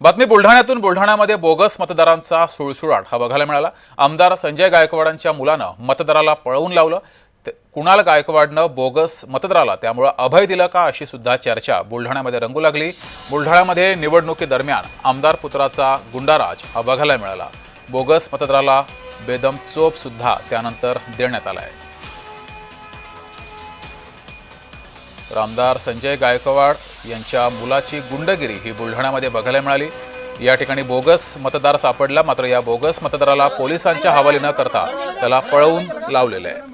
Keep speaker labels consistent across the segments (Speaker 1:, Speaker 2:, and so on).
Speaker 1: बातमी बुलढाण्यातून बुलढाण्यामध्ये बोगस मतदारांचा सुळसुळाट हा बघायला मिळाला। आमदार संजय गायकवाडांच्या मुलानं मतदाराला पळवून लावलं। कुणाल गायकवाडनं बोगस मतदाराला त्यामुळे अभय दिलं का अशी सुद्धा चर्चा बुलढाण्यामध्ये रंगू लागली। बुलढाण्यामध्ये निवडणुकीदरम्यान आमदार पुत्राचा गुंडाराज हा बघायला मिळाला। बोगस मतदाराला बेदम चोप सुद्धा त्यानंतर देण्यात आलाय। तर आमदार संजय गायकवाड यांच्या मुलाची गुंडगिरी ही बुलढाण्यामध्ये बघायला मिळाली। या ठिकाणी बोगस मतदार सापडला, मात्र या बोगस मतदाराला पोलिसांच्या हवाली न करता त्याला पळवून लावलेलं आहे।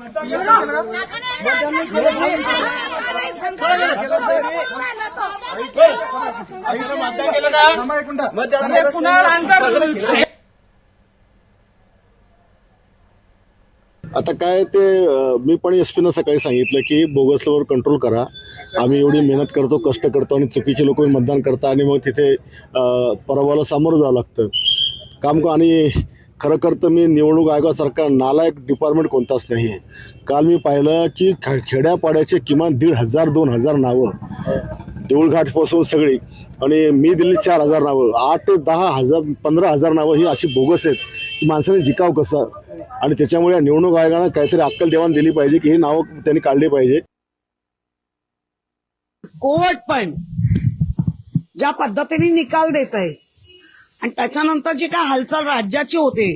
Speaker 2: आता काय ते मी पण एसपीनं सकाळी सांगितलं की बोगसवर कंट्रोल करा। आम्ही एवढी मेहनत करतो, कष्ट करतो आणि चुकीचे लोक मतदान करता आणि मग तिथे पराभवाला सामोरं जावं लागतं काम। आणि खरं तर मी निवडणूक आयोगासारखा नालायक डिपार्टमेंट कोणताच नाही आहे। काल मी पाहिलं की खेड्यापाड्याचे किमान 1,500-2,000 नावं, देऊळघाटपासून सगळी, आणि मी दिली 4,000 नावं, 8 ते 10,000 15,000 नावं ही अशी बोगस आहेत की माणसाने जिकाव कसं। आणि त्याच्यामुळे निवडणूक आयोगानं काहीतरी अक्कल देवाण दिली पाहिजे की ही नावं त्यांनी काढली पाहिजे।
Speaker 3: कोर्ट पण ज्या पद्धतीने निकाल देत आहे आणि त्याच्यानंतर जी काय हालचाल राज्याची होते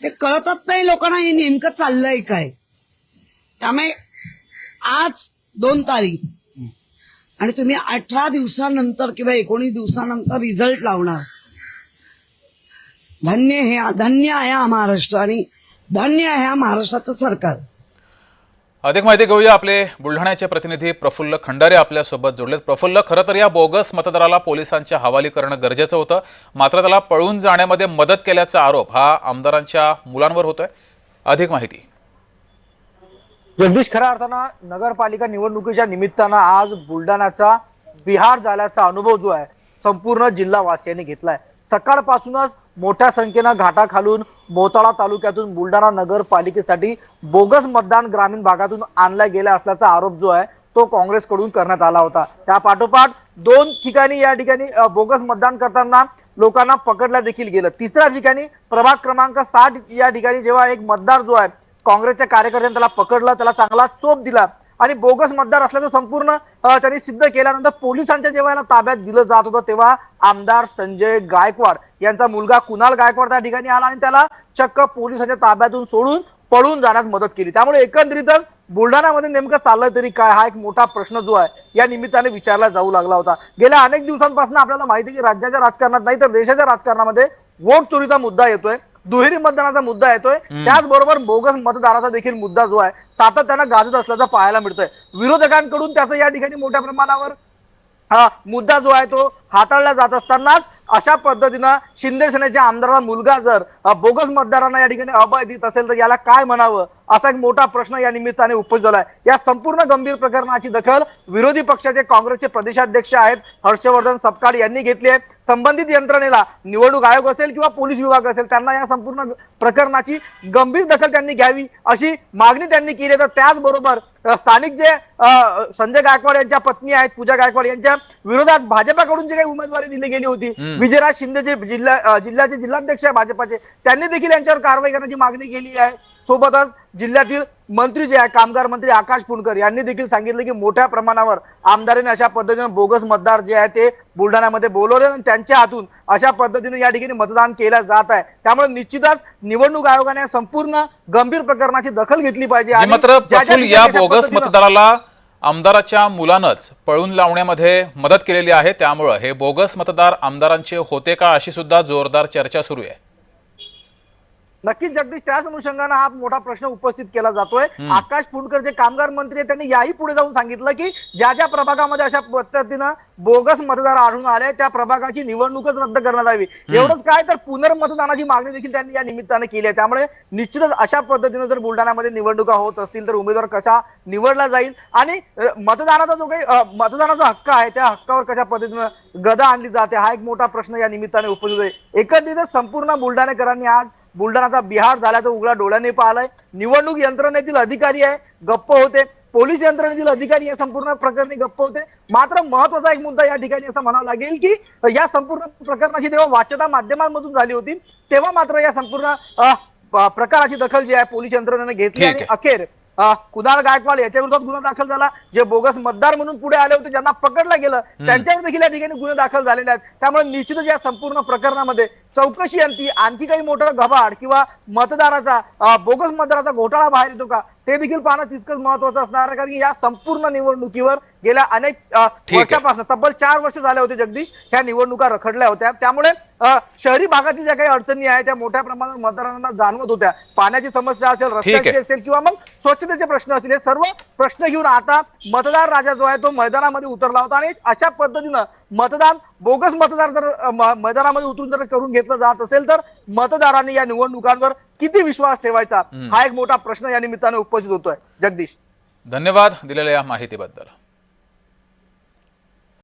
Speaker 3: ते कळतच नाही लोकांना हे नेमकं चाललंय काय। त्यामुळे आज 2 तारीख आणि तुम्ही 18 दिवसानंतर किंवा 19 दिवसानंतर रिझल्ट लावणार। धन्य आहे हा महाराष्ट्र आणि धन्य आहे हा महाराष्ट्राचं सरकार।
Speaker 1: अधिक माहिती घेऊया। आपले बुलढाण्याचे प्रतिनिधी प्रफुल्ल खंडारे आपल्या सोबत जोडलेत। प्रफुल्ल, खरं तर या बोगस मतदाराला पोलिसांच्या हवाली करणं गरजेचं होतं, मात्र त्याला पळून जाण्यामध्ये मदत केल्याचा आरोप हा आमदारांच्या मुलांवर होतोय। अधिक माहिती।
Speaker 4: जगदीश, खऱ्या अर्थानं नगरपालिका निवडणुकीच्या निमित्तानं आज बुलढाण्याचा बिहार झाल्याचा अनुभव जो आहे संपूर्ण जिल्हावासियांनी घेतलाय। सकाळपासूनच मोठ्या संख्येनं घाटाखालून मोताळा तालुक्यातून बुलढाणा नगरपालिकेसाठी बोगस मतदान ग्रामीण भागातून आणला गेला असल्याचा आरोप जो आहे तो काँग्रेसकडून करण्यात आला होता। त्या पाठोपाठ 2 ठिकाणी या ठिकाणी बोगस मतदान करताना लोकांना पकडल्या देखील गेलं। तिसऱ्या ठिकाणी प्रभाग क्रमांक 60 या ठिकाणी जेव्हा एक मतदार जो आहे काँग्रेसच्या कार्यकर्त्यांनी त्याला पकडलं, त्याला चांगला चोप दिला आणि बोगस मतदार असल्याचं संपूर्ण त्यांनी सिद्ध केल्यानंतर पोलिसांच्या जेव्हा याला ताब्यात दिलं जात होतं तेव्हा आमदार संजय गायकवाड यांचा मुलगा कुणाल गायकवाड त्या ठिकाणी आला आणि त्याला चक्क पोलिसांच्या ताब्यातून सोडून पळून जाण्यास मदत केली। त्यामुळे एकंदरीतच बुलढाण्यामध्ये नेमकं चाललंय तरी काय हा एक मोठा प्रश्न जो आहे या निमित्ताने विचारला जाऊ लागला होता। गेल्या अनेक दिवसांपासून आपल्याला माहिती की राज्याच्या राजकारणात नाही तर देशाच्या राजकारणामध्ये वोट चोरीचा मुद्दा येतोय, दुहेरी मतदानाचा मुद्दा येतोय, त्याचबरोबर बोगस मतदाराचा देखील मुद्दा जो आहे सातत्यानं गाजत असल्याचं पाहायला मिळतोय। विरोधकांकडून त्याचं या ठिकाणी मोठ्या प्रमाणावर हा मुद्दा जो आहे तो हाताळला जात असतानाच अशा पद्धतीनं शिंदे सेनेच्या आमदाराचा मुलगा जर बोगस मतदारांना या ठिकाणी अभय देत असेल तर याला काय म्हणावं असा एक मोठा प्रश्न या निमित्ताने उपस्थित झालाय। या संपूर्ण गंभीर प्रकरणाची दखल विरोधी पक्षाचे काँग्रेसचे प्रदेशाध्यक्ष आहेत हर्षवर्धन सपकाळ यांनी घेतली आहे। संबंधित यंत्रणेला निवडणूक आयोग असेल किंवा पोलीस विभाग असेल त्यांना या संपूर्ण प्रकरणाची गंभीर दखल त्यांनी घ्यावी अशी मागणी त्यांनी केली। तर त्याचबरोबर स्थानिक जे संजय गायकवाड यांच्या पत्नी आहेत पूजा गायकवाड यांच्या विरोधात भाजपाकडून जी काही उमेदवारी दिली गेली होती, विजयराज शिंदे जे जिल्ह्याचे जिल्हाध्यक्ष आहे भाजपाचे, त्यांनी देखील यांच्यावर कारवाई करण्याची मागणी केली आहे। सोबतच जिल्ह्यातील मंत्री जे आहे कामगार मंत्री आकाश फुंडकर यांनी देखील सांगितलं की मोठ्या प्रमाणावर आमदारांनी अशा पद्धतीने बोगस मतदार जे आहे ते बुलढाण्यामध्ये बोलवले आणि त्यांच्या हातून अशा पद्धतीने या ठिकाणी मतदान केलं जात आहे। त्यामुळे निश्चितच निवडणूक आयोगाने संपूर्ण गंभीर प्रकरणाची दखल घेतली पाहिजे।
Speaker 1: मात्र प्रफुल्ल, या बोगस मतदाराला आमदाराच्या मुलानंच पळून लावण्यामध्ये मदत केलेली आहे, त्यामुळे हे बोगस मतदार आमदारांचे होते का अशी सुद्धा जोरदार चर्चा सुरू आहे।
Speaker 4: नक्कीच जगदीश, त्याच अनुषंगाने हा मोठा प्रश्न उपस्थित केला जातोय। आकाश फुंडकर जे कामगार मंत्री आहेत त्यांनी याही पुढे जाऊन सांगितलं की ज्या ज्या प्रभागामध्ये अशा पद्धतीनं बोगस मतदार आढळून आले त्या प्रभागाची निवडणूकच रद्द करण्यात यावी। एवढंच काय तर पुनर्मतदानाची मागणी देखील त्यांनी या निमित्ताने केली आहे। त्यामुळे निश्चितच अशा पद्धतीने जर बुलढाण्यामध्ये निवडणुका होत असतील तर उमेदवार कसा निवडला जाईल आणि मतदानाचा जो काही मतदानाचा हक्क आहे त्या हक्कावर कशा पद्धतीनं गदा आणली जाते हा एक मोठा प्रश्न या निमित्ताने उपस्थित आहे। एकंदरीतच संपूर्ण बुलढाणेकरांनी आज बुलढाण्याचा बिहार झाल्याचं उघडा डोळ्यांनी पाहिलंय। निवडणूक यंत्रणेतील अधिकारी आहे गप्प होते, पोलीस यंत्रणेतील अधिकारी या संपूर्ण प्रकरणी गप्प होते. मात्र महत्वाचा एक मुद्दा या ठिकाणी असं म्हणावं लागेल की या संपूर्ण प्रकरणाची जेव्हा वाच्यता माध्यमांमधून झाली होती तेव्हा मात्र या संपूर्ण प्रकाराची दखल जी आहे पोलीस यंत्रणेने घेतली
Speaker 1: ठीक
Speaker 4: आणि
Speaker 1: आहे.
Speaker 4: अखेर कुणाल गायकवाड याच्या विरोधात गुन्हा दाखल झाला. जे बोगस मतदार म्हणून पुढे आले होते, ज्यांना पकडलं गेलं, त्यांच्यावर देखील या ठिकाणी गुन्हे दाखल झालेले आहेत. त्यामुळे निश्चितच या संपूर्ण प्रकरणामध्ये चौकशी अंती आणखी काही मोठं घबाड किंवा मतदाराचा बोगस मतदाराचा घोटाळा बाहेर येतो का ते देखील पाहणं तितकंच महत्वाचं असणार आहे. कारण की या संपूर्ण निवडणुकीवर गेल्या अनेक वर्षापासून तब्बल 4 वर्ष झाले होते जगदीश ह्या निवडणुका रखडल्या होत्या. त्यामुळे शहरी भागातील ज्या काही अडचणी आहेत त्या मोठ्या प्रमाणात मतदारांना जाणवत होत्या. पाण्याची समस्या असेल, रस्त्याची असेल किंवा मग स्वच्छतेचे प्रश्न असतील, हे सर्व प्रश्न घेऊन आता मतदार राजा जो आहे तो मैदानामध्ये उतरला होता. आणि अशा पद्धतीनं मतदान बोगस मतदार जर मैदानामध्ये उतरून जर करून घेतलं जात असेल तर मतदारांनी या निवडणुकांवर किती विश्वास ठेवायचा हा एक मोठा प्रश्न या निमित्ताने उपस्थित होतोय. जगदीश,
Speaker 1: धन्यवाद दिलेल्या या माहितीबद्दल.